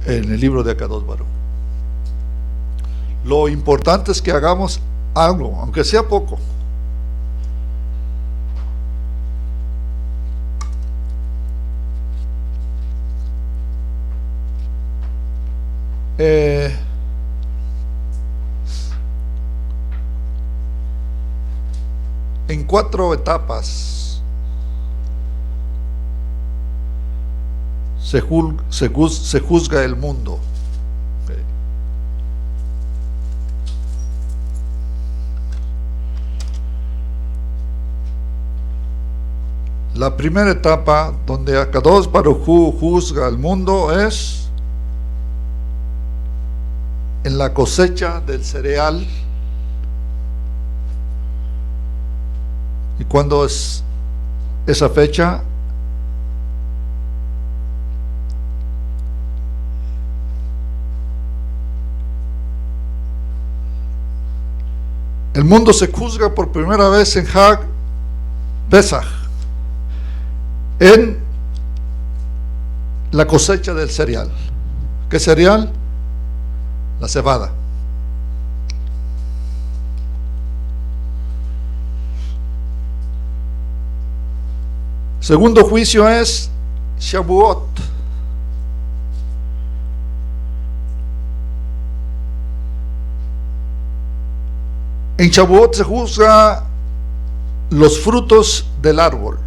en el libro de Akadosh Baruj. Lo importante es que hagamos algo, aunque sea poco. En 4 etapas se juzga el mundo. Okay. La primera etapa donde Akadosh Baruj Hu juzga el mundo es en la cosecha del cereal. ¿Y cuándo es esa fecha? El mundo se juzga por primera vez en Hag Pesach, en la cosecha del cereal. ¿Qué cereal? La cebada. Segundo juicio es Shavuot. En Shavuot se juzga los frutos del árbol.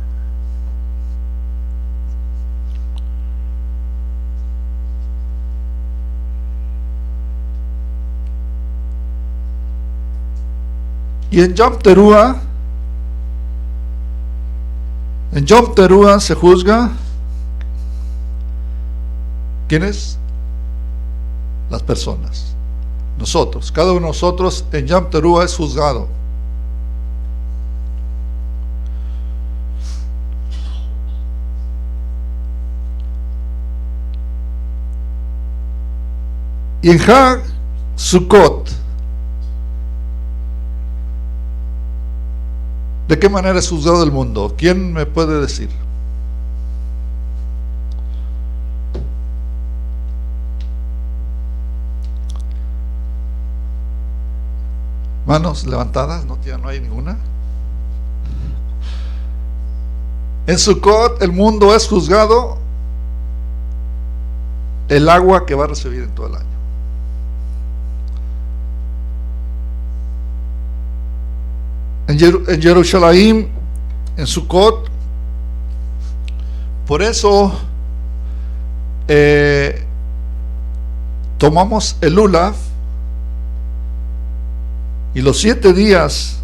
Y en Yom Teruah se juzga ¿quiénes? Las personas. Nosotros, cada uno de nosotros en Yom Teruah es juzgado. Y en Hag Sukkot, ¿de qué manera es juzgado el mundo? ¿Quién me puede decir? Manos levantadas, no hay ninguna. En Sukkot el mundo es juzgado el agua que va a recibir en todo el año. En Jerusalén, en Sukkot, por eso tomamos el Lulav y los 7 días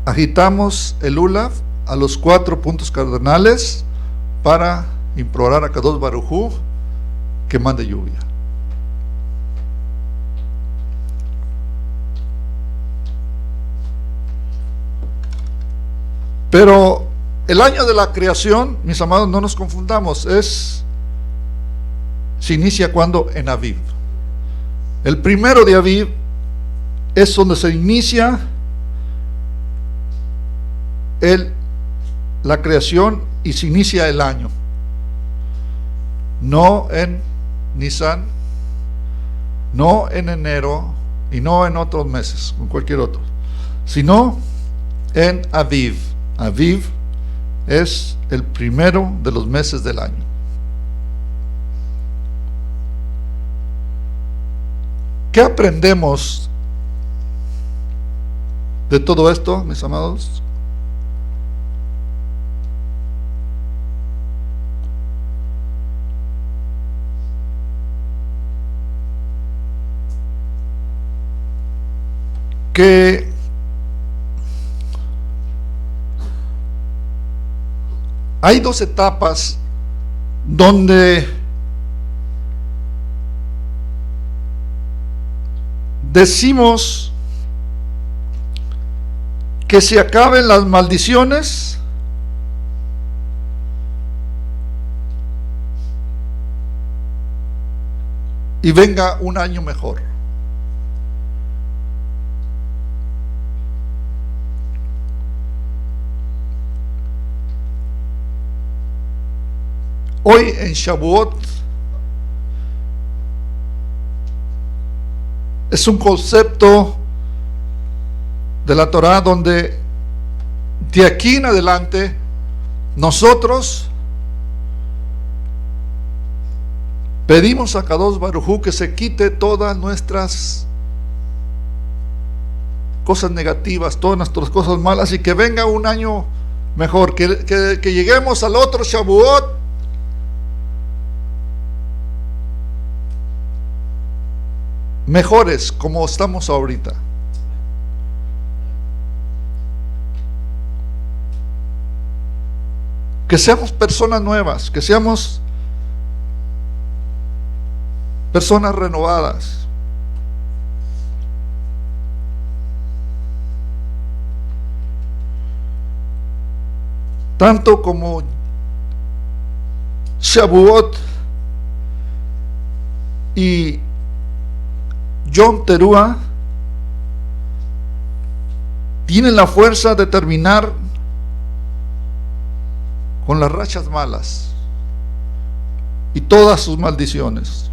agitamos el Lulav a los 4 puntos cardinales para implorar a Kadosh Baruj Hu que mande lluvia. Pero el año de la creación, mis amados, no nos confundamos, se inicia cuando en Aviv. El primero de Aviv es donde se inicia la creación y se inicia el año. No en Nisan, no en enero y no en otros meses, con cualquier otro, sino en Aviv. Aviv es el primero de los meses del año. ¿Qué aprendemos de todo esto, mis amados? Que hay 2 etapas donde decimos que se acaben las maldiciones y venga un año mejor. Hoy en Shavuot es un concepto de la Torah donde de aquí en adelante nosotros pedimos a Kadosh Baruj Hu que se quite todas nuestras cosas negativas, todas nuestras cosas malas, y que venga un año mejor, que lleguemos al otro Shavuot mejores como estamos ahorita. Que seamos personas nuevas, que seamos personas renovadas. Tanto como Shavuot y Yom Teruah tienen la fuerza de terminar con las rachas malas y todas sus maldiciones.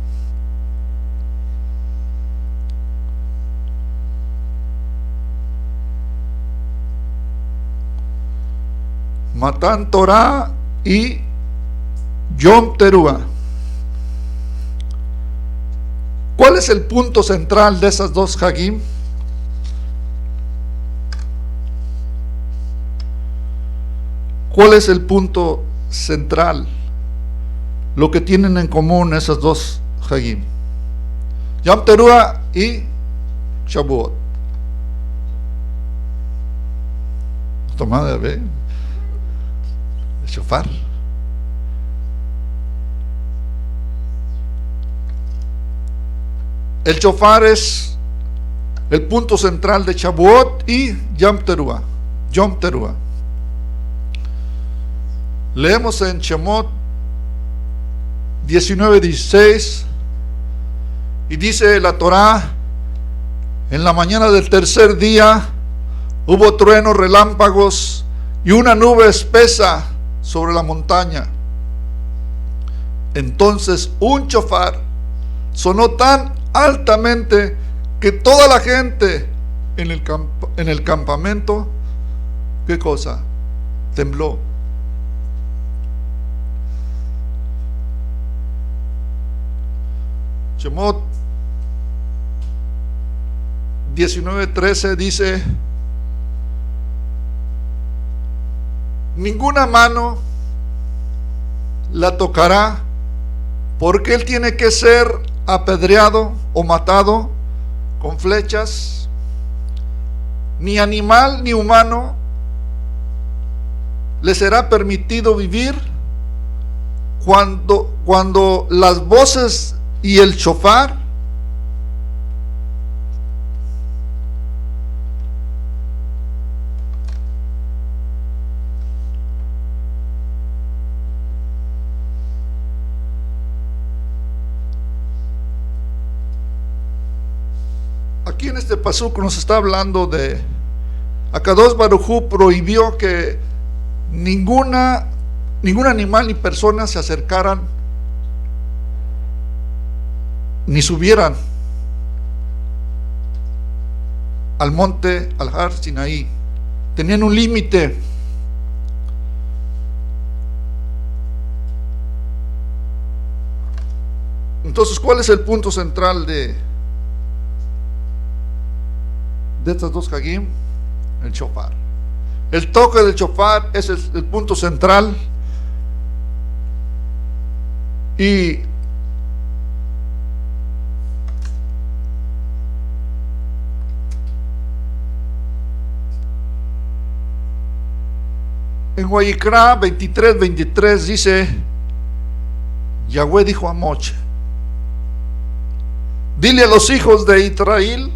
Matan Torah y Yom Teruah. ¿Cuál es el punto central de esas dos Hagim? ¿Cuál es el punto central? Lo que tienen en común esas dos Hagim, Yom Teruah y Shavuot. Tomada, ¿ve? El shofar. El shofar es el punto central de Shavuot y Yom Teruah. Yom Teruah. Leemos en Shemot 19:16 y dice la Torá: en la mañana del tercer día hubo truenos, relámpagos y una nube espesa sobre la montaña. Entonces un shofar sonó tan altamente que toda la gente en el campamento, ¿qué cosa? Tembló. Shemot 19:13 dice: ninguna mano la tocará, porque él tiene que ser apedreado o matado con flechas. Ni animal ni humano le será permitido vivir cuando las voces y el shofar aquí en este pasuk nos está hablando de Akadosh Baruj Hu prohibió que ningún animal ni persona se acercaran ni subieran al monte, al Har Sinaí. Tenían un límite. Entonces, ¿cuál es el punto central de estas dos Hagim? El shofar. El toque del shofar es el punto central. Y en Vayikra 23:23 dice: Yahweh dijo a Moche: dile a los hijos de Israel,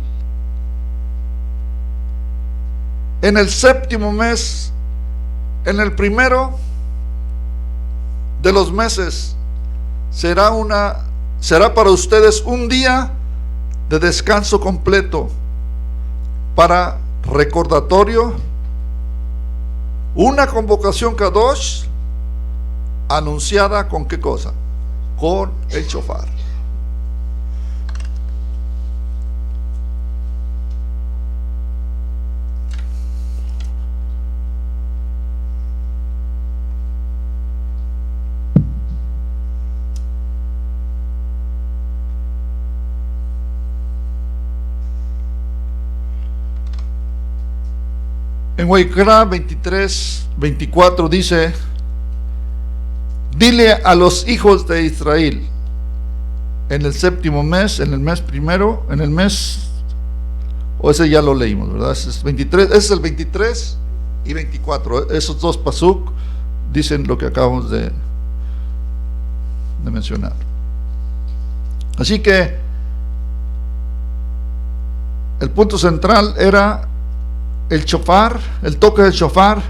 en el séptimo mes, en el primero de los meses, será para ustedes un día de descanso completo, para recordatorio, una convocación Kadosh anunciada ¿con qué cosa? Con el shofar. En Waikra 23:24 dice: dile a los hijos de Israel, en el séptimo mes, en el mes primero, en el mes, o ese ya lo leímos, ¿verdad? Ese es 23, ese es el 23 y 24. Esos dos pasuk dicen lo que acabamos de mencionar. Así que el punto central era el shofar, el toque del shofar.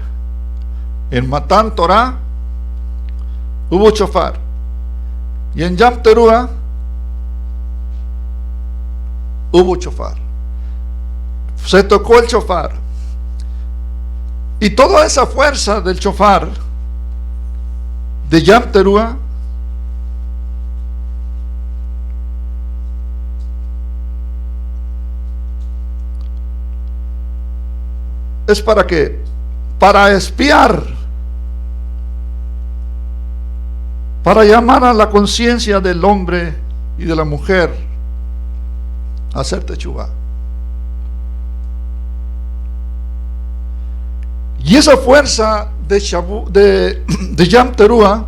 En Matán Torah hubo shofar, y en Yom Teruah hubo shofar. Se tocó el shofar, y toda esa fuerza del shofar de Yom Teruah es para qué? Para espiar, para llamar a la conciencia del hombre y de la mujer a hacer teshuvá. Y esa fuerza de Yom Teruah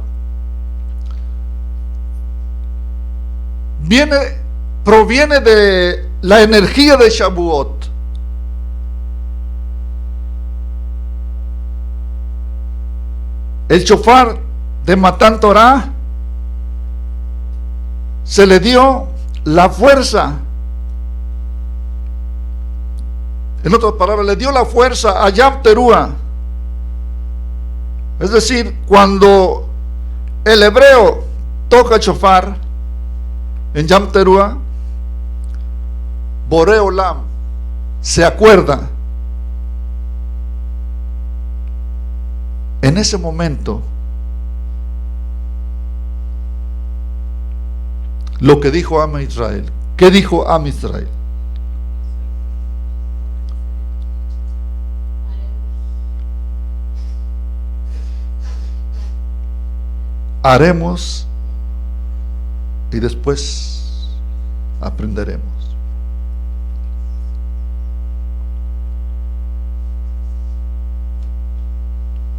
proviene de la energía de Shavuot. El shofar de Matán Torah se le dio la fuerza, en otras palabras, le dio la fuerza a Yom Teruah. Es decir, cuando el hebreo toca el shofar en Yom Teruah, Boré Olam se acuerda en ese momento lo que dijo Am Israel. ¿Qué dijo Am Israel? Haremos y después aprenderemos.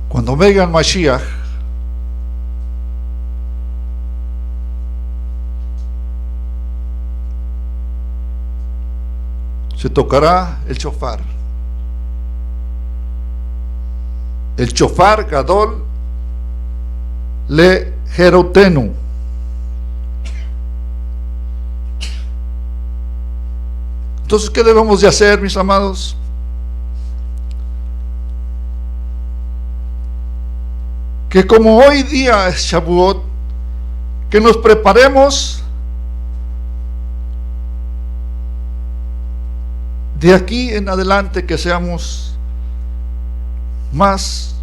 Cuando venga el Mashiach, se tocará el shofar. El shofar gadol le jerotenu. Entonces, ¿qué debemos de hacer, mis amados? Que como hoy día es Shavuot, que nos preparemos de aquí en adelante, que seamos más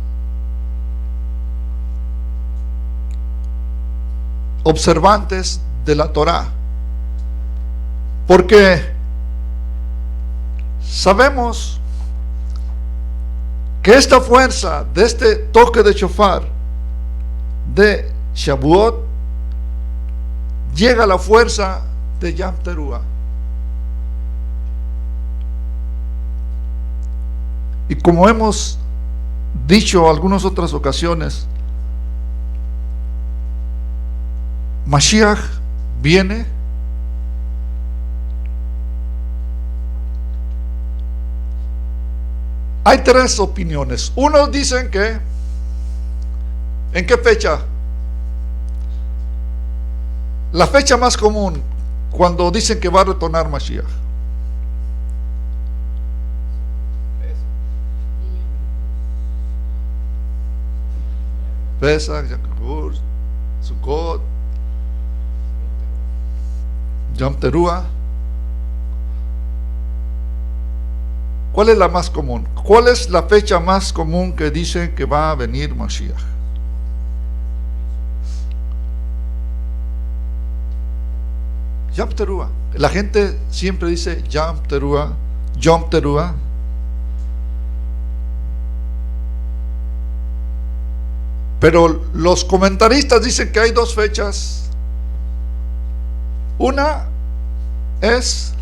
observantes de la Torah, porque sabemos que esta fuerza de este toque de shofar de Shavuot llega a la fuerza de Yom Teruah. Y como hemos dicho algunas otras ocasiones, Mashiach viene Hay tres opiniones. Unos dicen que, ¿en qué fecha? La fecha más común, cuando dicen que va a retornar Mashiach. Pesach, Yom Kippur, Sukkot, Yom Teruah. ¿Cuál es la más común? ¿Cuál es la fecha más común que dicen que va a venir Mashiach? Yom Teruah. La gente siempre dice Yom Teruah, Yom Teruah. Pero los comentaristas dicen que hay dos fechas. Una es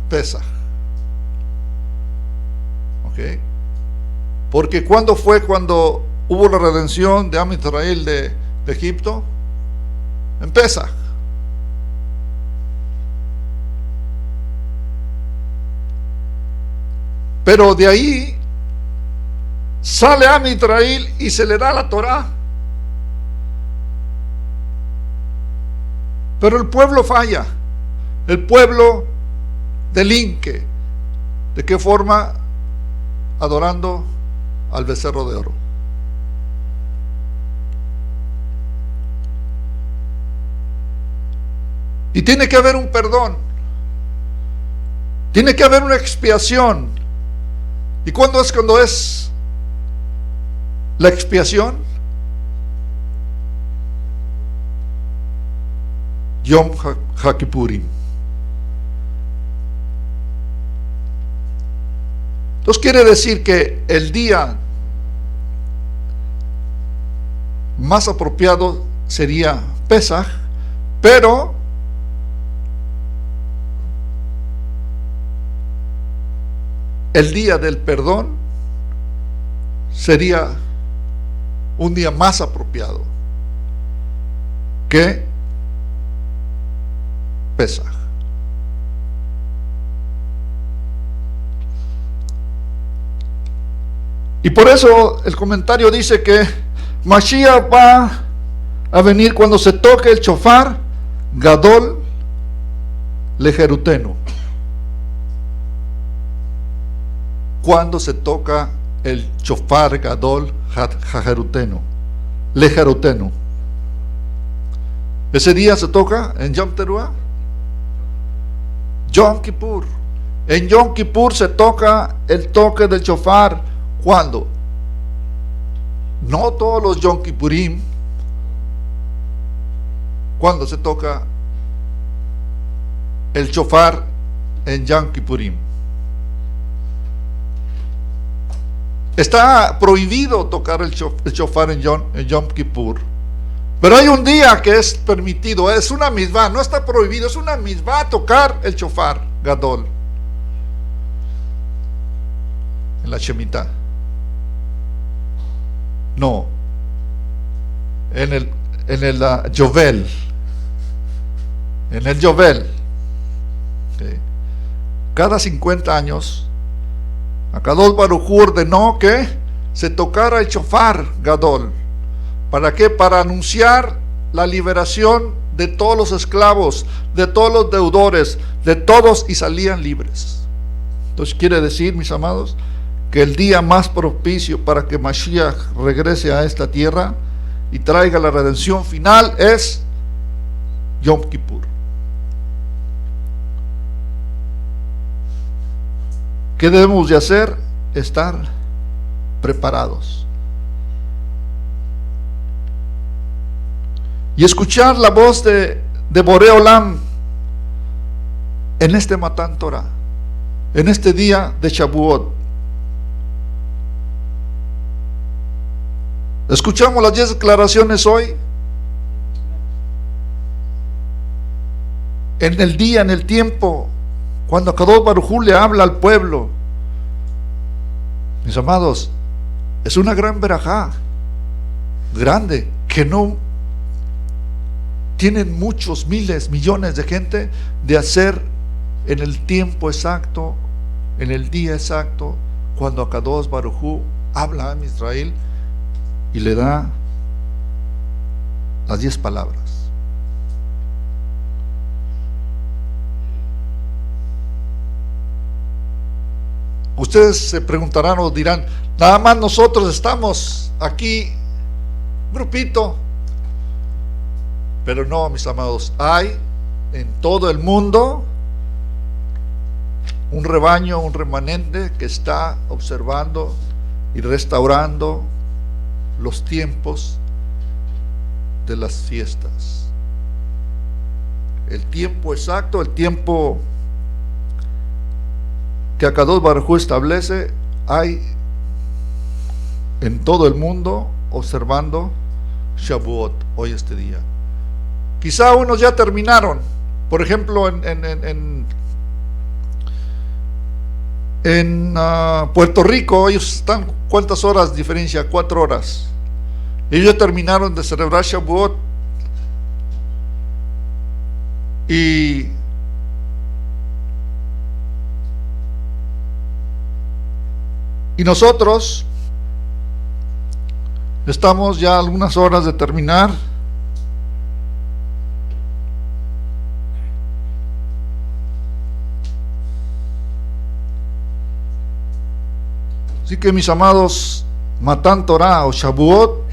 Pesaj. ¿Ok? Porque ¿cuándo fue cuando hubo la redención de Am Israel de Egipto? En Pesaj. Pero de ahí sale Am Israel y se le da la Torá. Pero el pueblo falla. El pueblo delinque. ¿De qué forma? Adorando al becerro de oro. Y tiene que haber un perdón. Tiene que haber una expiación. ¿Y cuándo es la expiación? Yom HaKippurim. Entonces quiere decir que el día más apropiado sería Pesaj, pero el día del perdón sería un día más apropiado que Pesaj. Y por eso el comentario dice que Mashiach va a venir cuando se toque el shofar Gadol Lejerutenu. Cuando se toca el shofar Gadol Lejerutenu. Ese día se toca en Yom Teruah. Yom Kippur. En Yom Kippur se toca el toque del shofar. ¿Cuándo? No todos los Yom Kippurim. ¿Cuándo se toca el shofar en Yom Kippurim? Está prohibido tocar el shofar en Yom Kippur. Pero hay un día que es permitido, es una misvá, no está prohibido, es una misvá tocar el shofar Gadol en la Shemitah. No, en el Yovel. En el Yovel. Okay. Cada 50 años, Akadosh Baruj Hu ordenó que se tocara el shofar Gadol. ¿Para qué? Para anunciar la liberación de todos los esclavos, de todos los deudores, de todos, y salían libres. Entonces quiere decir, mis amados, que el día más propicio para que Mashiach regrese a esta tierra y traiga la redención final es Yom Kippur. ¿Qué debemos de hacer? Estar preparados y escuchar la voz de Boré Olam en este Matán Torah, en este día de Shavuot. Escuchamos las 10 declaraciones hoy. En el día, en el tiempo, cuando Akadosh Baruj Hu le habla al pueblo. Mis amados, es una gran verajá, grande, que no tienen muchos, miles, millones de gente, de hacer en el tiempo exacto, en el día exacto, cuando Akadosh Baruj Hu habla a Israel y le da las 10 palabras. Ustedes se preguntarán o dirán, nada más nosotros estamos aquí, grupito. Pero no, mis amados, hay en todo el mundo un rebaño, un remanente que está observando y restaurando los tiempos de las fiestas. el tiempo exacto, el tiempo que Akadosh Baruj Hu establece, hay en todo el mundo observando Shavuot hoy este día. Quizá unos ya terminaron, por ejemplo en Puerto Rico, ellos están, ¿cuántas horas diferencia? 4 horas. Ellos ya terminaron de celebrar Shavuot y nosotros estamos ya algunas horas de terminar. Así que, mis amados, Matan Torah o Shavuot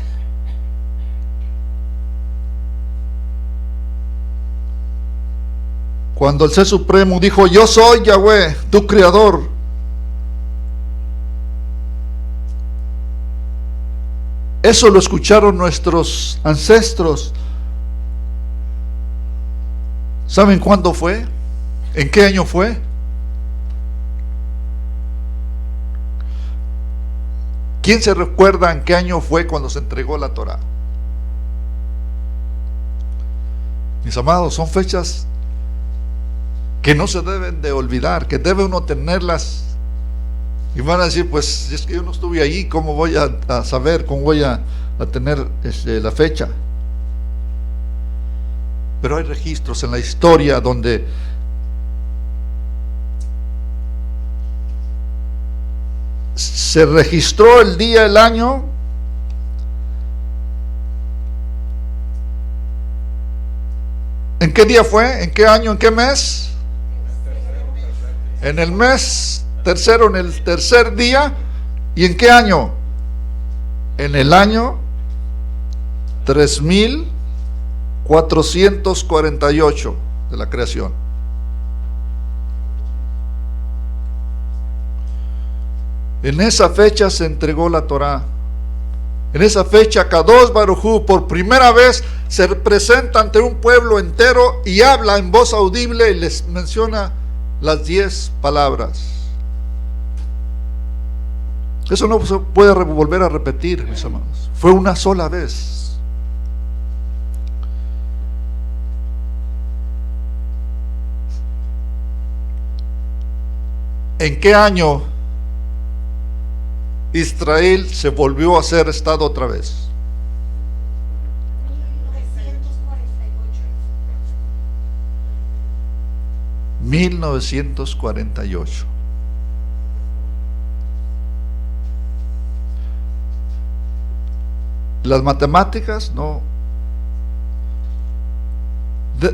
cuando el Ser Supremo dijo: yo soy Yahweh, tu creador, eso lo escucharon nuestros ancestros. ¿Saben cuándo fue? ¿En qué año fue? ¿Quién se recuerda en qué año fue cuando se entregó la Torah? Mis amados, son fechas que no se deben de olvidar, que debe uno tenerlas. Y van a decir: pues si es que yo no estuve ahí, ¿cómo voy a saber, cómo voy a tener la fecha? Pero hay registros en la historia donde se registró el día, el año, ¿en qué día fue? ¿En qué año? ¿En qué mes? En el mes tercero, en el tercer día. ¿Y en qué año? En el año 3448 de la creación. En esa fecha se entregó la Torah. En esa fecha Akadosh Baruj Hu por primera vez se presenta ante un pueblo entero y habla en voz audible y les menciona las 10 palabras. Eso no se puede volver a repetir, mis amados. Fue una sola vez. ¿En qué año Israel se volvió a ser Estado otra vez? 1948. Las matemáticas no.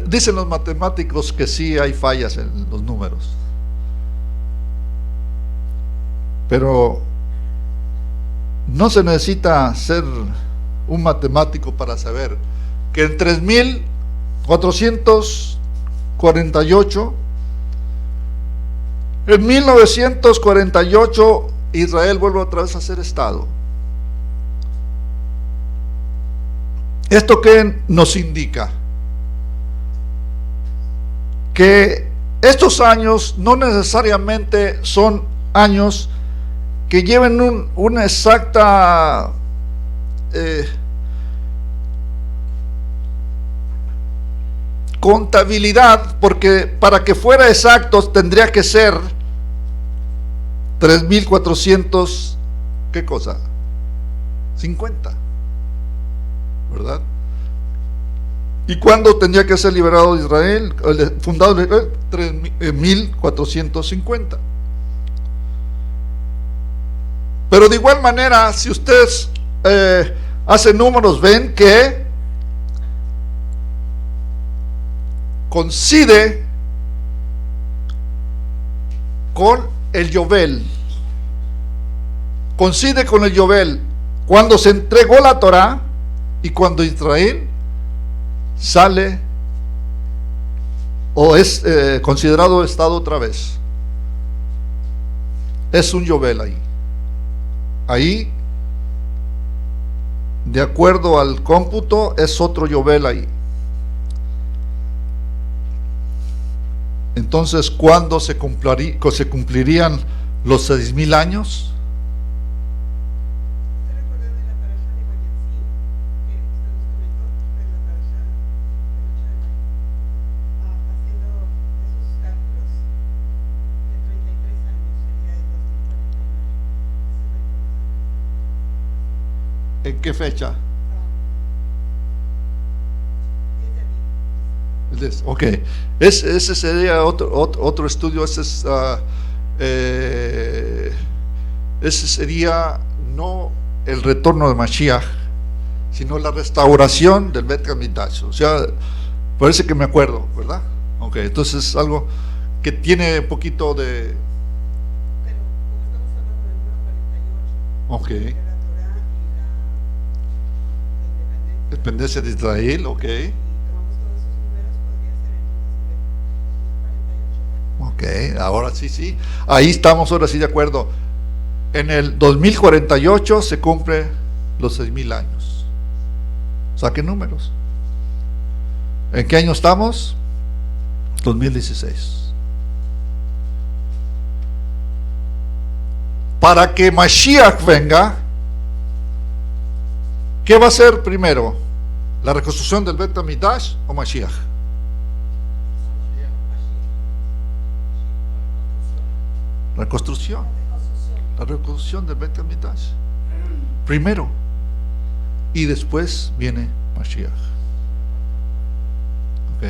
Dicen los matemáticos que sí hay fallas en los números, pero no se necesita ser un matemático para saber que en 3448, en 1948, Israel vuelve otra vez a ser Estado. ¿Esto qué nos indica? Que estos años no necesariamente son años que lleven una exacta contabilidad, porque para que fuera exactos tendría que ser 3400, ¿qué cosa? 50, ¿verdad? ¿Y cuándo tendría que ser liberado Israel, fundado Israel? 1450. Pero de igual manera, si ustedes hacen números, ven que coincide con el Yovel. Coincide con el Yovel, cuando se entregó la Torah y cuando Israel sale o es considerado Estado otra vez. Es un Yovel ahí. Ahí, de acuerdo al cómputo, es otro Yovel ahí. Entonces, ¿cuándo se cumplirían los 6,000 años? ¿En qué fecha? Ok, ese sería otro estudio. Ese sería no el retorno de Mashiach, sino la restauración del Bet Hamikdash. O sea, parece que me acuerdo, ¿verdad? Ok, entonces es algo que tiene un poquito de... Pero como estamos hablando del número 48, Ok, de la Torah y la dependencia de Israel, ok. y tomamos todos esos números, podría ser entonces el 2048. Ok, ahora sí. Ahí estamos, ahora sí de acuerdo. En el 2048 se cumple los 6,000 años. Saquen números. ¿En qué año estamos? 2016. Para que Mashiach venga, ¿qué va a ser primero? ¿La reconstrucción del Bet Hamikdash o Mashiach? Reconstrucción. La reconstrucción del Bet Hamikdash. Primero. Y después viene Mashiach. ¿Ok?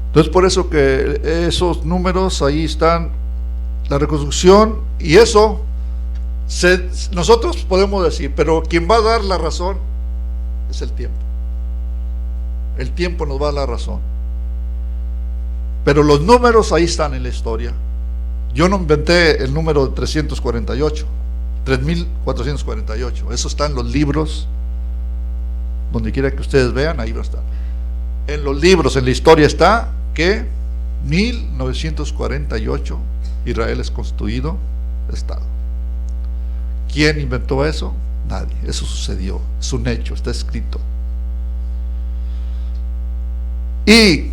Entonces, por eso que esos números ahí están, la reconstrucción, y eso nosotros podemos decir, pero quien va a dar la razón es el tiempo. El tiempo nos va a dar la razón. Pero los números ahí están en la historia. Yo no inventé el número de 348, 3448. Eso está en los libros. Donde quiera que ustedes vean, ahí va a estar. En los libros, en la historia está que 1948 Israel es constituido Estado. ¿Quién inventó eso? Nadie. Eso sucedió. Es un hecho, está escrito. Y,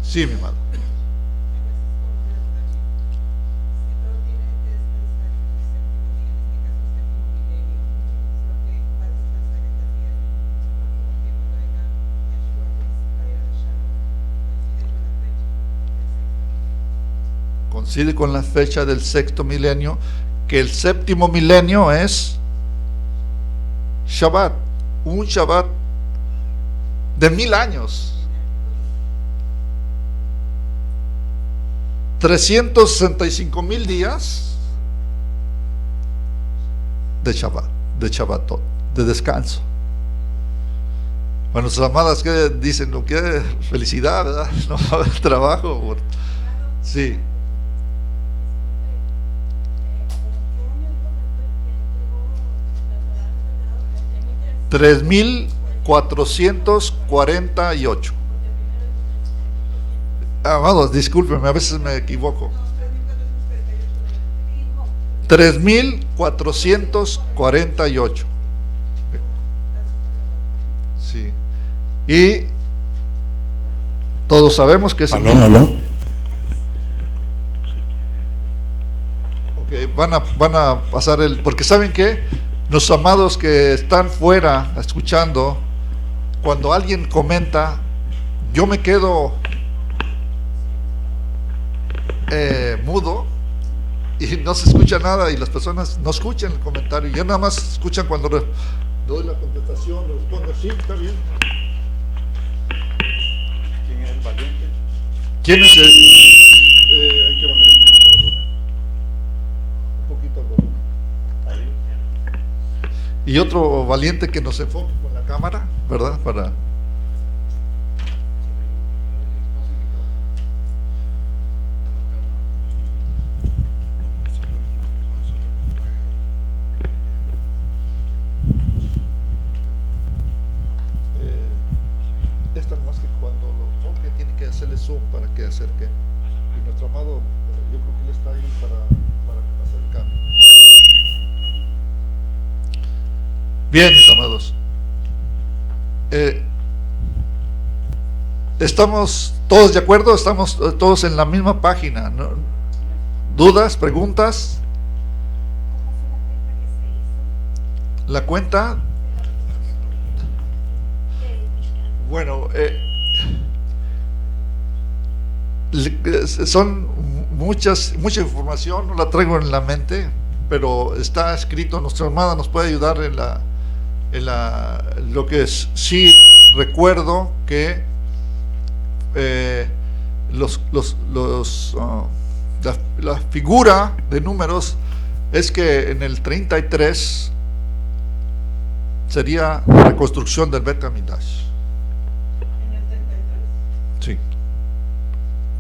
sí, mi amado. Coincide con la fecha del sexto milenio, que el séptimo milenio es Shabbat, un Shabbat de 1000 años, 365,000 días de Shabbat, de Shabbatot, de descanso. Bueno, nuestras amadas que dicen, no, qué felicidad, ¿verdad? No va a haber trabajo. Sí. 3,448. Amados, discúlpenme, a veces me equivoco. 3,448. Sí. Y todos sabemos que es el... ¿Aló? Okay, van a pasar porque ¿saben qué? Los amados que están fuera escuchando, cuando alguien comenta, yo me quedo mudo y no se escucha nada, y las personas no escuchan el comentario, ya nada más escuchan cuando doy la contestación, respondo, sí, está bien. ¿Quién es el valiente? ¿Quién es el? Hay que bajar un poquito el volumen. Ahí. Y otro valiente que nos enfoque con la cámara, ¿verdad? Para... Esta más que cuando lo enfoque tiene que hacerle zoom para que acerque. Y nuestro amado, yo creo que él está ahí para hacer el cambio. Bien, mis amados. ¿Estamos todos de acuerdo? ¿Estamos todos en la misma página? ¿No? ¿Dudas? ¿Preguntas? La cuenta. Bueno, son mucha información, no la traigo en la mente, pero está escrito. Nuestra hermana nos puede ayudar en lo que es. Sí, recuerdo que la figura de números es que en el 33 sería la reconstrucción del Bet HaMikdash. ¿En el 33? Sí.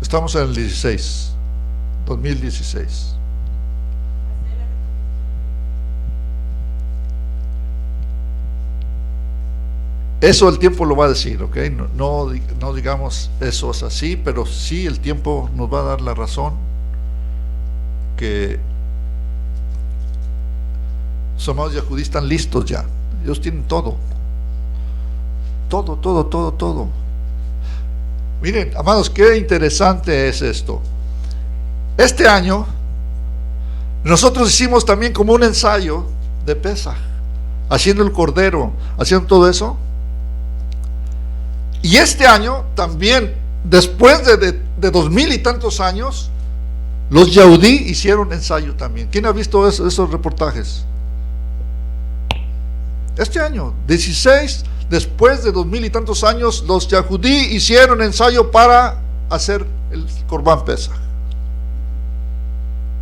Estamos en el 16, 2016. Eso el tiempo lo va a decir, ¿ok? No digamos eso es así, pero sí el tiempo nos va a dar la razón que los amados Yahudí están listos ya. Ellos tienen todo. Todo. Miren, amados, qué interesante es esto. Este año nosotros hicimos también como un ensayo de Pesaj, haciendo el cordero, haciendo todo eso. Y este año también, después de 2000 y tantos años, los Yahudí hicieron ensayo también. ¿Quién ha visto esos reportajes? Este año, 16, después de 2000 y tantos años, los Yahudí hicieron ensayo para hacer el Corban Pesaj.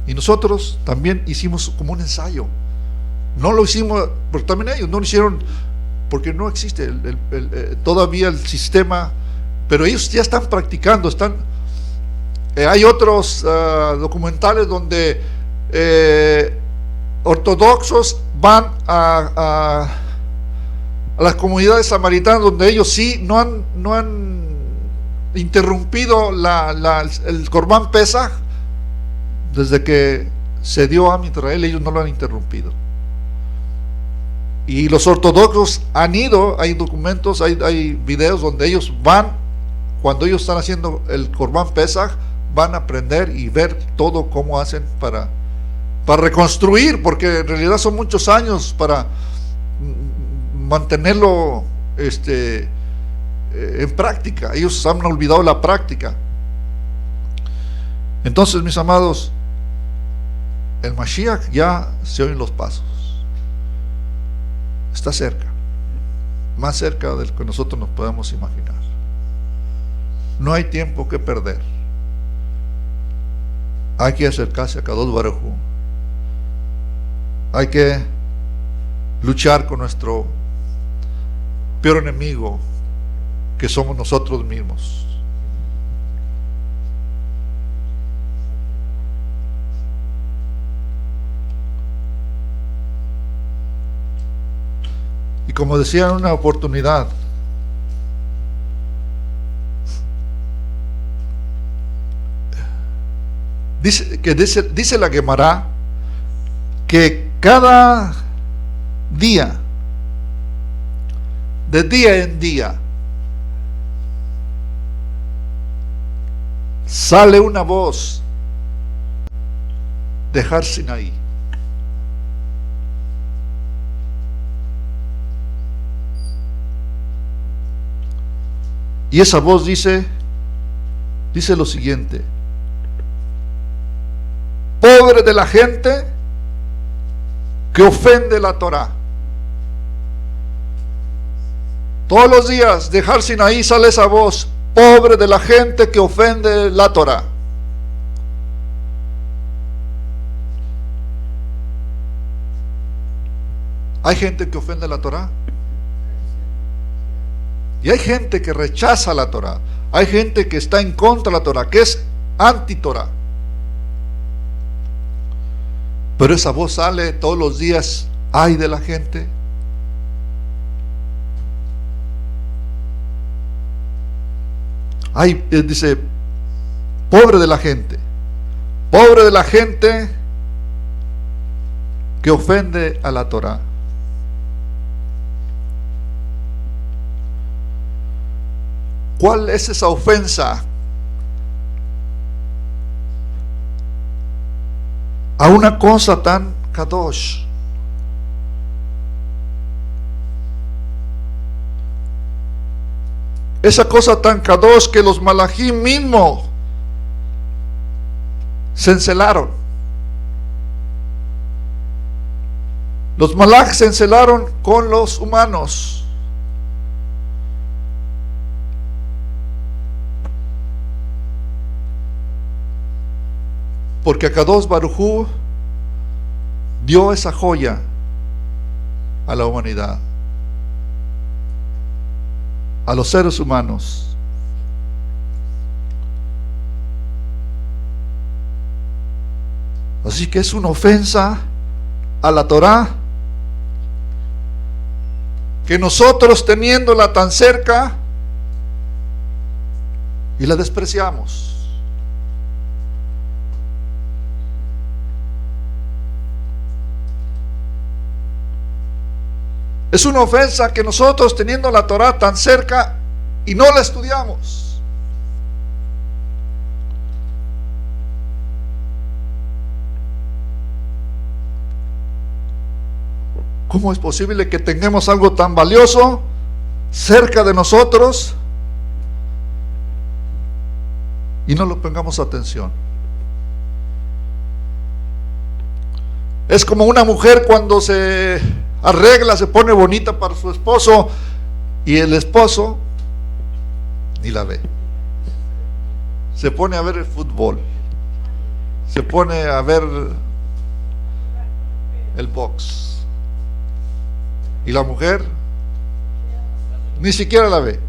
Y nosotros también hicimos como un ensayo. No lo hicimos, pero también ellos no lo hicieron porque no existe todavía el sistema, pero ellos ya están practicando. Hay otros documentales donde ortodoxos van a las comunidades samaritanas, donde ellos sí no han interrumpido el Corban Pesaj desde que se dio a Israel. Ellos no lo han interrumpido. Y los ortodoxos han ido, hay documentos, hay videos donde ellos van, cuando ellos están haciendo el Corban Pesaj, van a aprender y ver todo cómo hacen para reconstruir, porque en realidad son muchos años para mantenerlo en práctica. Ellos han olvidado la práctica. Entonces, mis amados, el Mashiach ya se oyen los pasos. Está cerca, más cerca de lo que nosotros nos podemos imaginar. No hay tiempo que perder. Hay que acercarse a Kadosh Baruj Hu. Hay que luchar con nuestro peor enemigo, que somos nosotros mismos. Y como decía en una oportunidad, dice la Gemara que cada día, de día en día, sale una voz de Har Sinaí. Y esa voz dice lo siguiente: pobre de la gente que ofende la Torah. Todos los días de Har Sinaí sale esa voz: pobre de la gente que ofende la Torah. ¿Hay gente que ofende la Torah? Y hay gente que rechaza la Torah. Hay gente que está en contra de la Torah, que es anti-Torah. Pero esa voz sale todos los días: ay de la gente. Ay, dice, pobre de la gente que ofende a la Torah. ¿Cuál es esa ofensa a una cosa tan kadosh? Esa cosa tan kadosh que los malachim mismos se encelaron. Los malach se encelaron con los humanos. Porque Akadosh Baruj Hu dio esa joya a la humanidad, a los seres humanos. Así que es una ofensa a la Torah que nosotros, teniéndola tan cerca, y la despreciamos. Es una ofensa que nosotros, teniendo la Torah tan cerca y no la estudiamos. ¿Cómo es posible que tengamos algo tan valioso cerca de nosotros y no le pongamos atención? Es como una mujer cuando se arregla, se pone bonita para su esposo y el esposo ni la ve. Se pone a ver el fútbol, se pone a ver el box, y la mujer ni siquiera la ve.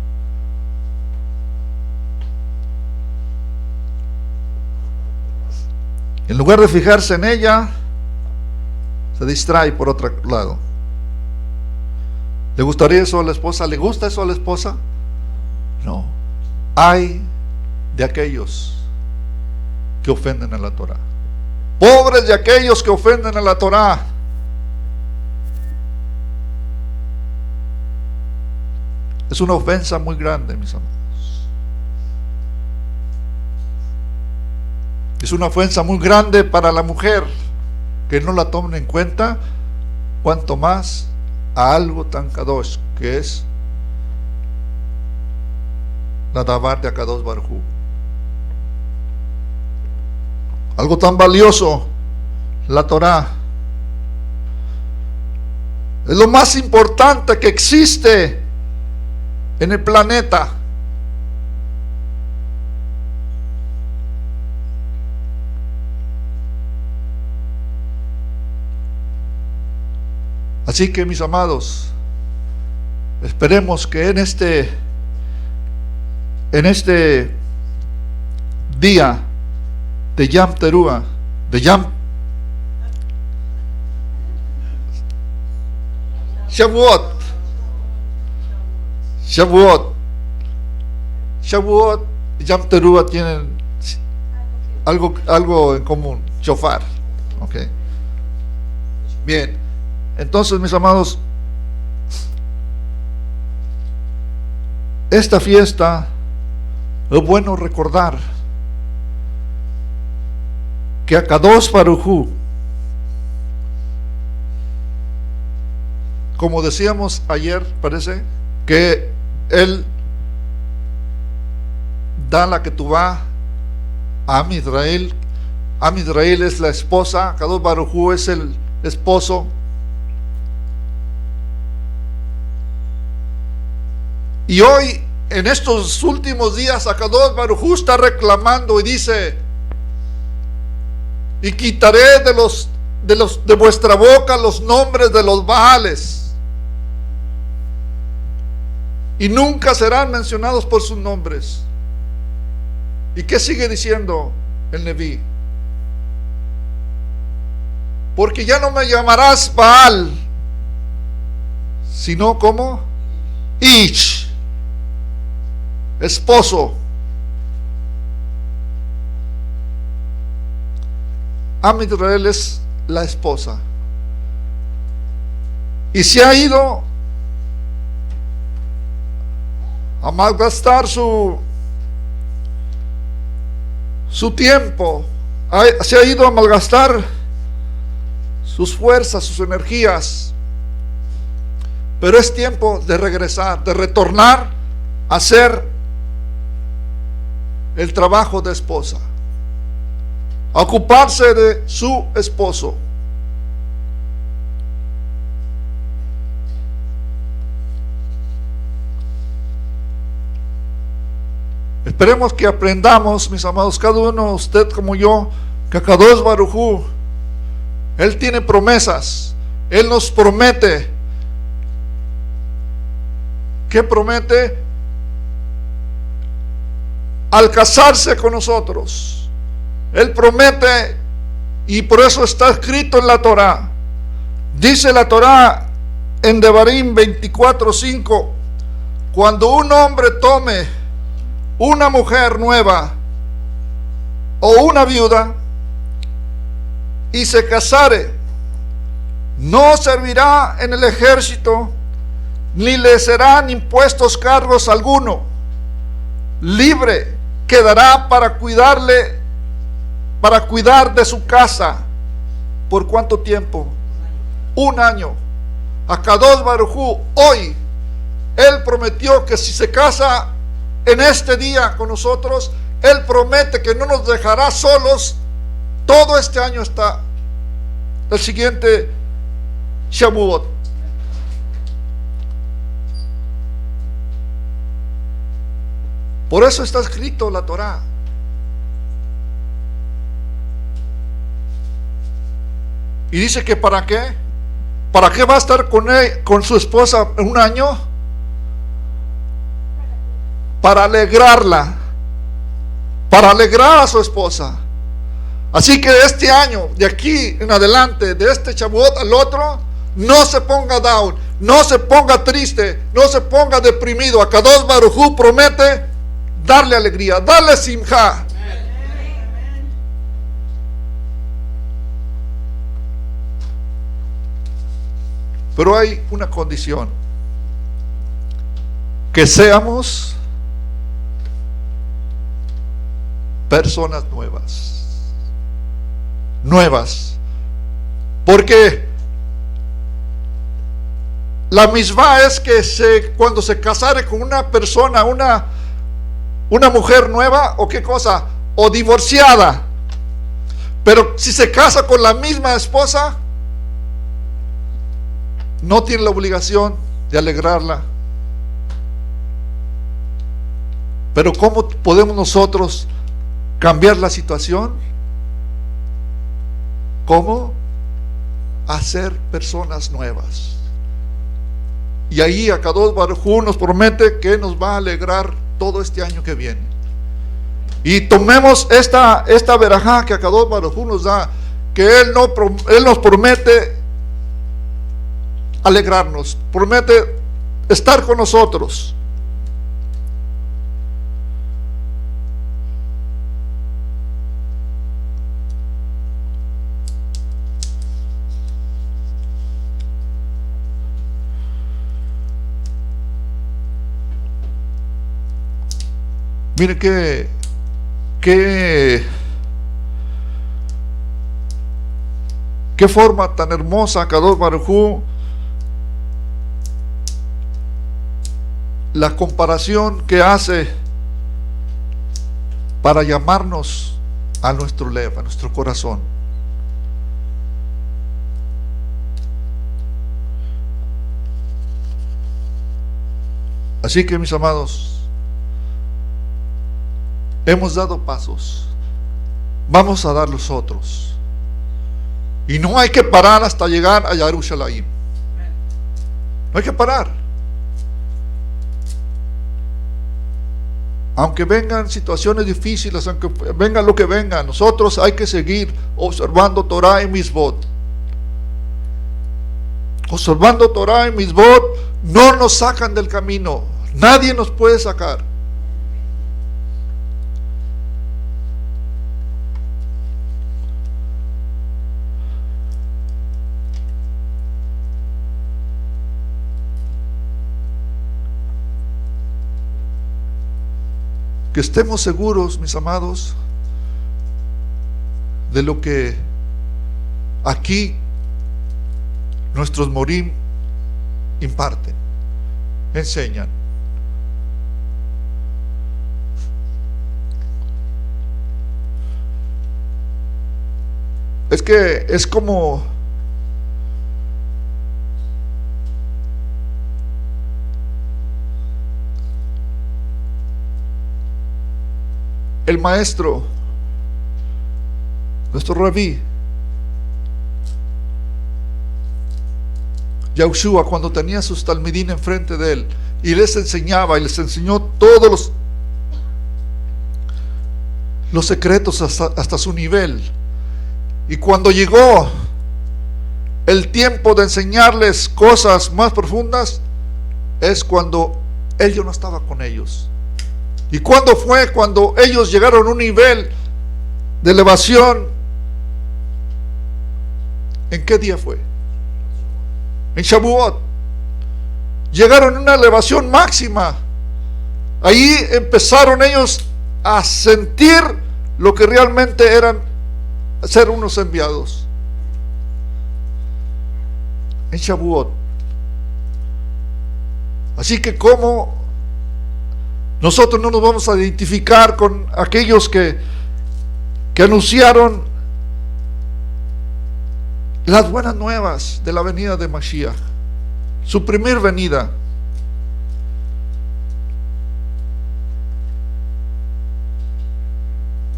En lugar de fijarse en ella, se distrae por otro lado. ¿Le gustaría eso a la esposa? ¿Le gusta eso a la esposa? No. Hay de aquellos que ofenden a la Torah. Pobres de aquellos que ofenden a la Torah. Es una ofensa muy grande, mis amados. Es una ofensa muy grande para la mujer que no la tomen en cuenta, cuanto más a algo tan kadosh que es la davar de Akadosh Baruj Hu. Algo tan valioso, la Torah. Es lo más importante que existe en el planeta. Así que, mis amados, esperemos que en este día de Yom Teruah, de Shavuot y Yom Teruah tienen algo en común: shofar. Okay. Bien. Entonces, mis amados, esta fiesta es bueno recordar que Akadosh Baruj Hu, como decíamos ayer, parece que Él da la ketubá a Am Israel. Am Israel es la esposa, Akadosh Baruj Hu es el esposo. Y hoy, en estos últimos días, Akadosh Baruj Hu está reclamando y dice: y quitaré de vuestra boca los nombres de los Baales, y nunca serán mencionados por sus nombres. ¿Y qué sigue diciendo el Neví? Porque ya no me llamarás Baal, sino como Ish, esposo. Am Israel es la esposa, y se ha ido a malgastar su tiempo, se ha ido a malgastar sus fuerzas, sus energías. Pero es tiempo de regresar, de retornar a hacer el trabajo de esposa, a ocuparse de su esposo. Esperemos que aprendamos, mis amados, cada uno, usted como yo, que Akadosh Baruj Hu, Él tiene promesas. Él nos promete. ¿Qué promete? Al casarse con nosotros. Él promete, y por eso está escrito en la Torah. Dice la Torah en Devarim 24:5: cuando un hombre tome una mujer nueva o una viuda y se casare, no servirá en el ejército, ni le serán impuestos cargos alguno. Libre quedará para cuidar de su casa. ¿Por cuánto tiempo? 1 año. Akadosh Baruj Hu, hoy, Él prometió que si se casa en este día con nosotros, Él promete que no nos dejará solos todo este año hasta el siguiente Shavuot. Por eso está escrito la Torah. Y dice que ¿para qué? ¿Para qué va a estar con su esposa 1 año? Para alegrarla, para alegrar a su esposa. Así que este año, de aquí en adelante, de este Shavuot al otro, no se ponga down, no se ponga triste, no se ponga deprimido. Akadosh Baruj Hu promete darle alegría, darle simja. Pero hay una condición: que seamos personas nuevas, porque la misma es que cuando se casare con una persona, una mujer nueva, o qué cosa, o divorciada, pero si se casa con la misma esposa, no tiene la obligación de alegrarla. Pero ¿cómo podemos nosotros cambiar la situación? ¿Cómo? Hacer personas nuevas. Y ahí Akadosh Baruj Hu nos promete que nos va a alegrar todo este año que viene. Y tomemos esta verajá que Akadosh Baruj Hu nos da, que Él nos promete alegrarnos, promete estar con nosotros. Miren qué forma tan hermosa Akadosh Baruj Hu, la comparación que hace para llamarnos a nuestro lev, a nuestro corazón. Así que, mis amados, hemos dado pasos, vamos a dar los otros, y no hay que parar hasta llegar a Jerusalén. No hay que parar. Aunque vengan situaciones difíciles, aunque venga lo que venga, nosotros hay que seguir observando Torah y Mitzvot. Observando Torah y Mitzvot no nos sacan del camino. Nadie nos puede sacar. que estemos seguros, mis amados, de lo que aquí nuestros morim imparten, enseñan. Es que es como el maestro, nuestro rabí Yahushua, cuando tenía sus talmidín enfrente de él y les enseñaba y les enseñó todos los secretos hasta su nivel. Y cuando llegó el tiempo de enseñarles cosas más profundas, es cuando él ya no estaba con ellos. ¿Y cuándo fue? Cuando ellos llegaron a un nivel de elevación. ¿En qué día fue? En Shavuot. Llegaron a una elevación máxima. Ahí empezaron ellos a sentir lo que realmente eran ser unos enviados. En Shavuot. Así que como nosotros no nos vamos a identificar con aquellos que anunciaron las buenas nuevas de la venida de Mashiach, su primer venida.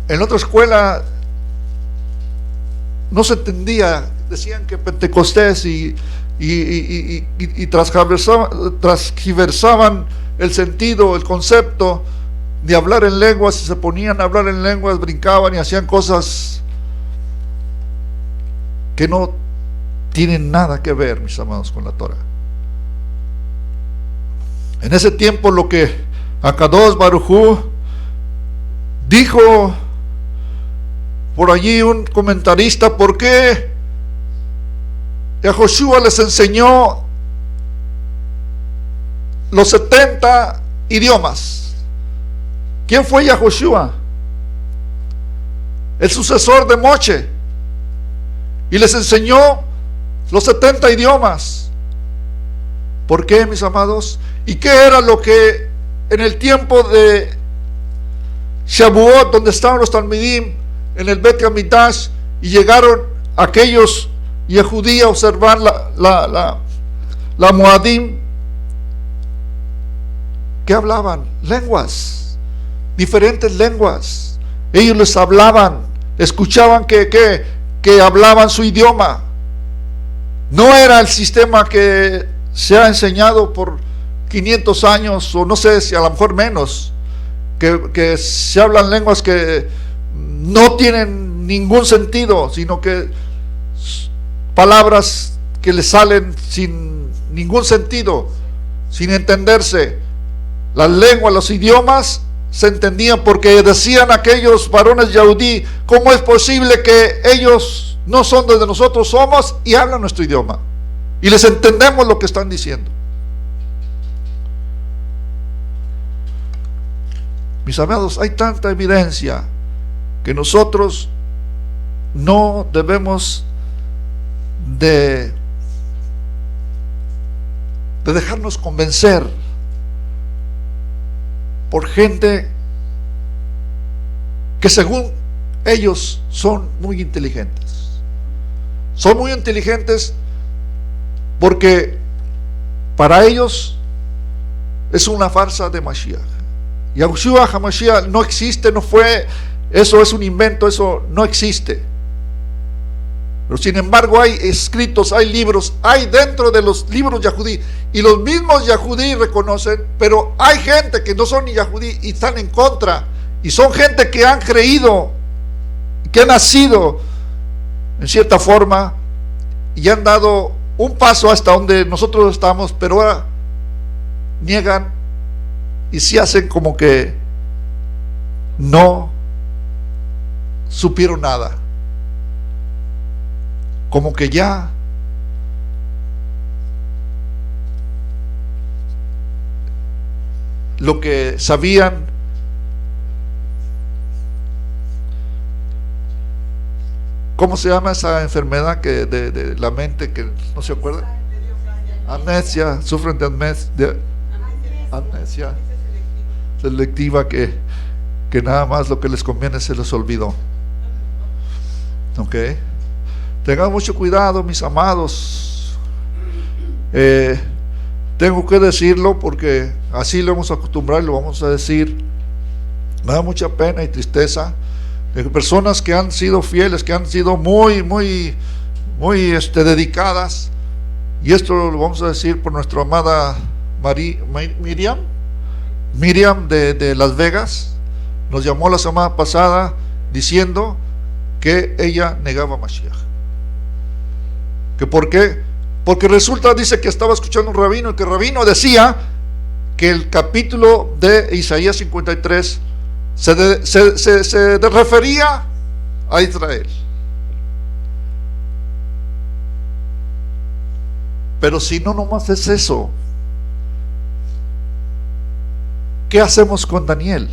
En otra escuela no se entendía, decían que Pentecostés y transgiversaban el sentido, el concepto de hablar en lenguas, y se ponían a hablar en lenguas, brincaban y hacían cosas que no tienen nada que ver, mis amados, con la Torah. En ese tiempo lo que Akadosh Baruj Hu dijo por allí un comentarista, ¿por qué Yahushua les enseñó los 70 idiomas? ¿Quién fue Yahushua? El sucesor de Moche. Y les enseñó los 70 idiomas. ¿Por qué, mis amados? ¿Y qué era lo que en el tiempo de Shavuot, donde estaban los Talmidim en el Bet Hamikdash, y llegaron aquellos Yehudí a observar la Moadim? ¿Qué hablaban? Lenguas, diferentes lenguas. Ellos les hablaban, escuchaban que hablaban su idioma. No era el sistema que se ha enseñado por 500 años, o no sé si a lo mejor menos, que se hablan lenguas que no tienen ningún sentido, sino que palabras que le salen sin ningún sentido, sin entenderse. Las lenguas, los idiomas se entendían porque decían aquellos varones yaudí: ¿cómo es posible que ellos no son donde nosotros somos y hablan nuestro idioma? Y les entendemos lo que están diciendo. Mis amados, hay tanta evidencia que nosotros no debemos de dejarnos convencer por gente que según ellos son muy inteligentes. Son muy inteligentes porque para ellos es una farsa de Mashiach. Yahushua HaMashiach no existe, no fue, eso es un invento, eso no existe. Pero sin embargo hay escritos, hay libros, hay dentro de los libros yahudí, y los mismos yahudí reconocen, pero hay gente que no son ni yahudí y están en contra, y son gente que han creído, que han nacido en cierta forma y han dado un paso hasta donde nosotros estamos, pero ahora niegan y se hacen como que no supieron nada, como que ya lo que sabían ¿Cómo se llama esa enfermedad que de la mente que no se acuerda? Amnesia, sufren de amnesia selectiva, que nada más lo que les conviene se les olvidó. Ok, tengan mucho cuidado, mis amados. Tengo que decirlo porque así lo hemos acostumbrado y lo vamos a decir. Me da mucha pena y tristeza de personas que han sido fieles, que han sido muy dedicadas. Y esto lo vamos a decir por nuestra amada Miriam de Las Vegas. Nos llamó la semana pasada diciendo que ella negaba a Mashiach. ¿Que por qué? Porque resulta, dice que estaba escuchando un rabino, y que el rabino decía que el capítulo de Isaías 53 se refería a Israel. Pero si no nomás es eso, ¿qué hacemos con Daniel?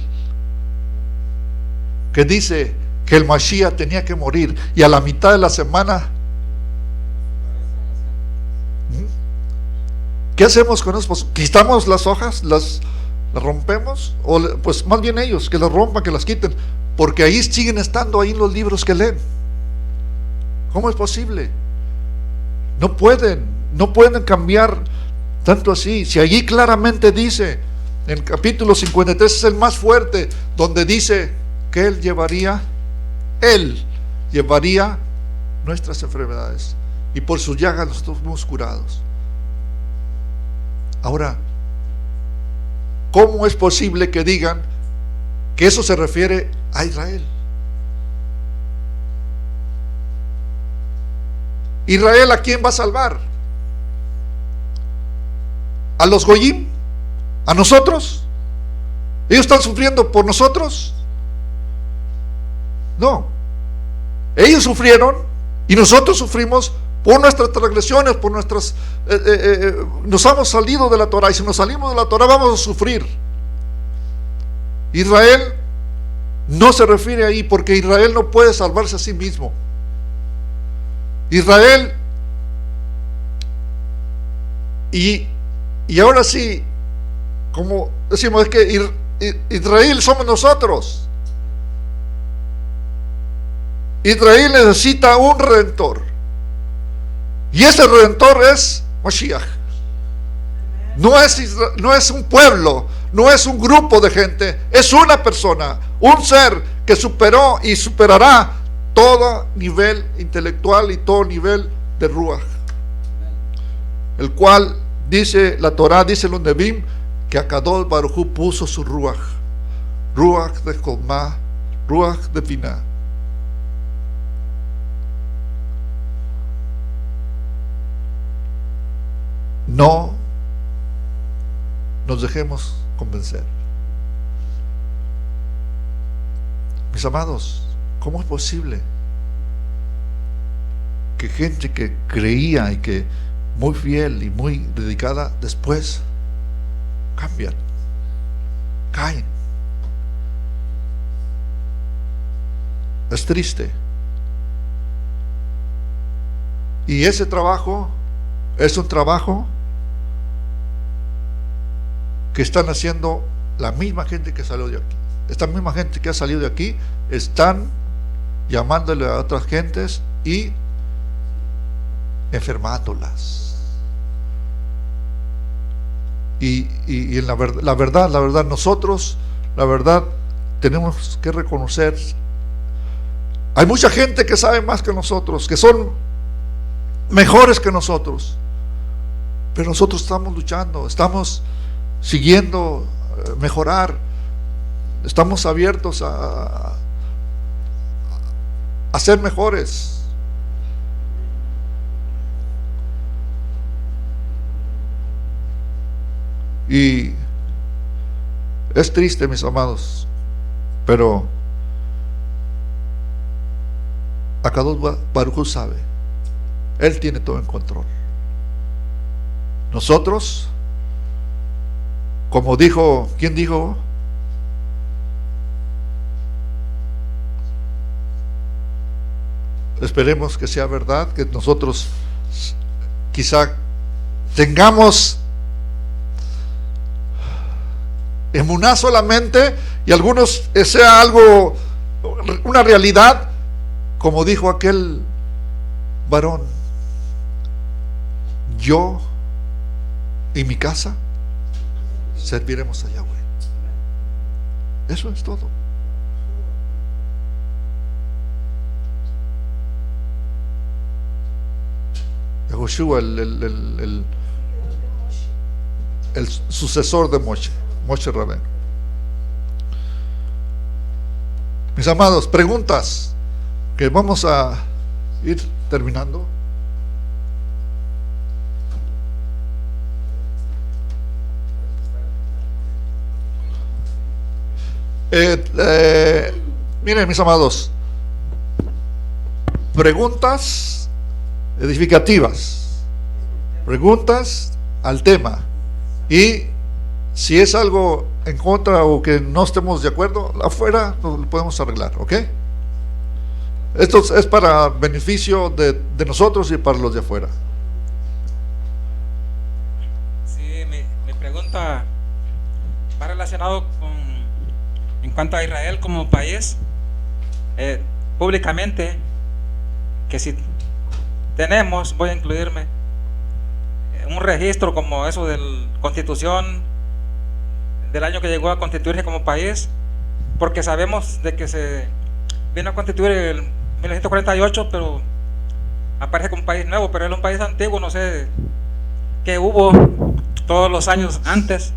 Que dice que el Mashiach tenía que morir y a la mitad de la semana. ¿Qué hacemos con eso? Pues, ¿quitamos las hojas? ¿Las rompemos? O pues más bien ellos, que las rompan, que las quiten, porque ahí siguen estando ahí los libros que leen. ¿Cómo es posible? No pueden cambiar tanto así. Si allí claramente dice, en el capítulo 53 es el más fuerte, donde dice que Él llevaría nuestras enfermedades, y por sus llagas nosotros fuimos curados. Ahora, ¿cómo es posible que digan que eso se refiere a Israel? ¿Israel a quién va a salvar? ¿A los Goyim? ¿A nosotros? ¿Ellos están sufriendo por nosotros? No. Ellos sufrieron y nosotros sufrimos por nuestras transgresiones, por nuestras nos hemos salido de la Torah, y si nos salimos de la Torah vamos a sufrir. Israel no se refiere ahí, porque Israel no puede salvarse a sí mismo. Israel, y ahora sí, como decimos, es que Israel somos nosotros. Israel necesita un redentor, y ese redentor es Mashiach. No es un pueblo, no es un grupo de gente, es una persona, un ser que superó y superará todo nivel intelectual y todo nivel de Ruach, el cual dice la Torah, dice los Nebim, que Akadosh Baruj Hu puso su Ruach de Jomá, Ruach de Binah. No nos dejemos convencer. Mis amados, ¿cómo es posible que gente que creía y que muy fiel y muy dedicada, después cambian, caen? Es triste. Y ese trabajo es un trabajo que están haciendo la misma gente que salió de aquí. Esta misma gente que ha salido de aquí están llamándole a otras gentes y enfermándolas. Y en la verdad, nosotros, la verdad, tenemos que reconocer, hay mucha gente que sabe más que nosotros, que son mejores que nosotros, pero nosotros estamos luchando, estamos siguiendo mejorar, estamos abiertos a ser mejores. Y es triste, mis amados, pero Akadosh Baruj Hu sabe, Él tiene todo en control. Nosotros, como dijo, ¿quién dijo? esperemos que sea verdad, que nosotros quizá tengamos emuná solamente y algunos sea algo, una realidad, como dijo aquel varón: yo y mi casa serviremos a Yahweh. Eso es todo. Joshua, el sucesor de Moshe Rabén. Mis amados, preguntas que vamos a ir terminando. Miren, mis amados, preguntas edificativas, preguntas al tema, y si es algo en contra o que no estemos de acuerdo, afuera lo podemos arreglar, ¿ok? Esto es para beneficio de nosotros y para los de afuera. Sí, mi pregunta va relacionado en cuanto a Israel como país, públicamente, que si tenemos, voy a incluirme, un registro como eso de la Constitución del año que llegó a constituirse como país, porque sabemos de que se vino a constituir en 1948, pero aparece como un país nuevo, pero es un país antiguo, no sé qué hubo todos los años antes,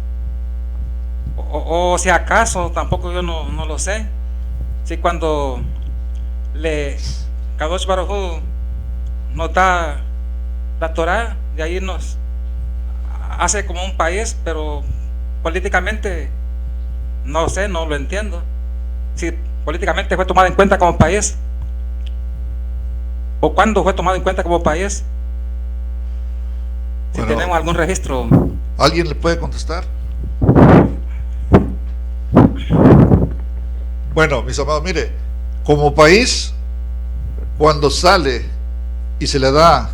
o si acaso, tampoco yo no lo sé, si cuando Kadosh Baruj Hu nos da la Torah, de ahí nos hace como un país, pero políticamente no sé, no lo entiendo. Si políticamente fue tomado en cuenta como país, o cuándo fue tomado en cuenta como país, si bueno, tenemos algún registro. ¿Alguien le puede contestar? Bueno, mis amados, mire, como país, cuando sale y se le da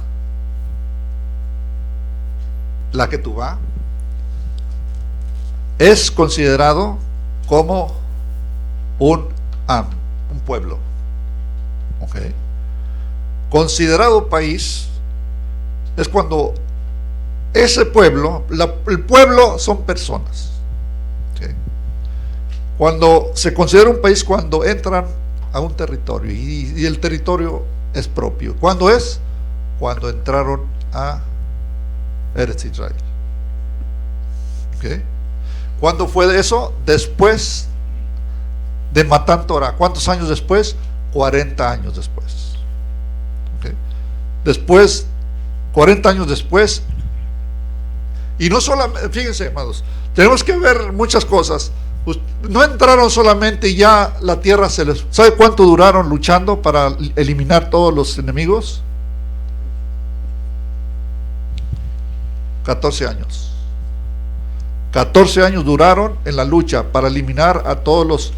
la Ketubá, es considerado como un pueblo, ¿ok? Considerado país es cuando ese pueblo, el pueblo son personas, ¿ok? Cuando se considera un país, cuando entran a un territorio y el territorio es propio. ¿Cuándo es? Cuando entraron a Eretz Israel. ¿Okay? ¿Cuándo fue eso? Después de Matan Torah. ¿Cuántos años después? 40 años después. ¿Okay? Después, 40 años después. Y no solamente, fíjense, amados, tenemos que ver muchas cosas. No entraron solamente y ya la tierra se les... ¿Sabe cuánto duraron luchando para eliminar todos los enemigos? 14 años. 14 años duraron en la lucha para eliminar a todos los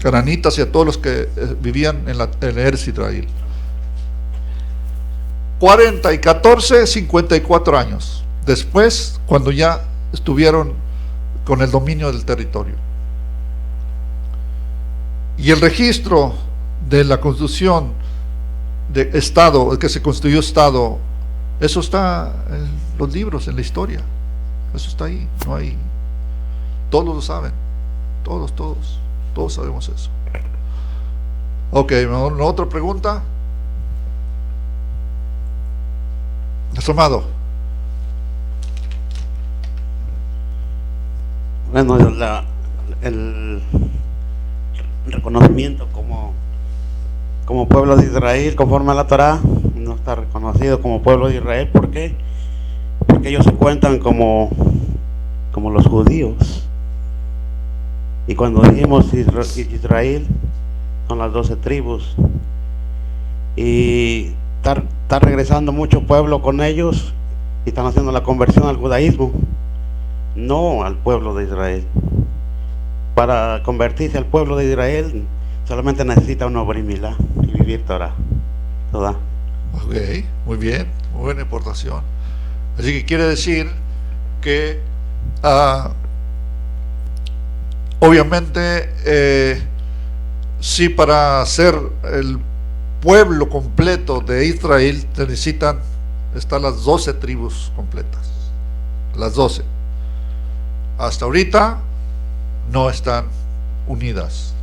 cananitas y a todos los que vivían en el Eretz Israel. 40 y 14, 54 años después, cuando ya estuvieron con el dominio del territorio. Y el registro de la constitución de Estado, el que se constituyó Estado, eso está en los libros, en la historia. Eso está ahí, no hay. Todos lo saben, todos sabemos eso. Ok, otra pregunta. Amado. Bueno, el reconocimiento como pueblo de Israel conforme a la Torah no está reconocido como pueblo de Israel. ¿Por qué? Porque ellos se cuentan como los judíos, y cuando dijimos Israel son las 12 tribus, y está regresando mucho pueblo con ellos y están haciendo la conversión al judaísmo, no al pueblo de Israel. Para convertirse al pueblo de Israel solamente necesita una Brit Milá y vivir Torah. ¿verdad? Ok, muy bien, muy buena importación. Así que quiere decir que obviamente si para ser el pueblo completo de Israel necesitan estar las 12 tribus completas, las 12. Hasta ahorita no están unidas,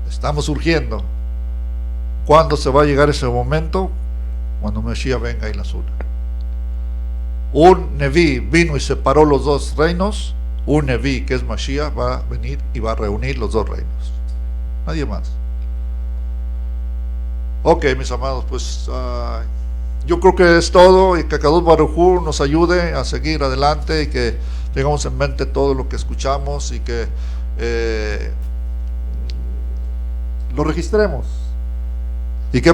estamos surgiendo. ¿Cuándo se va a llegar ese momento? Cuando Mesías venga y las una. Un Neví vino y separó los dos reinos. Un Neví, que es Mashiach, va a venir y va a reunir los dos reinos. Nadie más. Ok, mis amados, pues yo creo que es todo, y que Kadosh Baruj Hu nos ayude a seguir adelante y que tengamos en mente todo lo que escuchamos y que lo registremos. Y que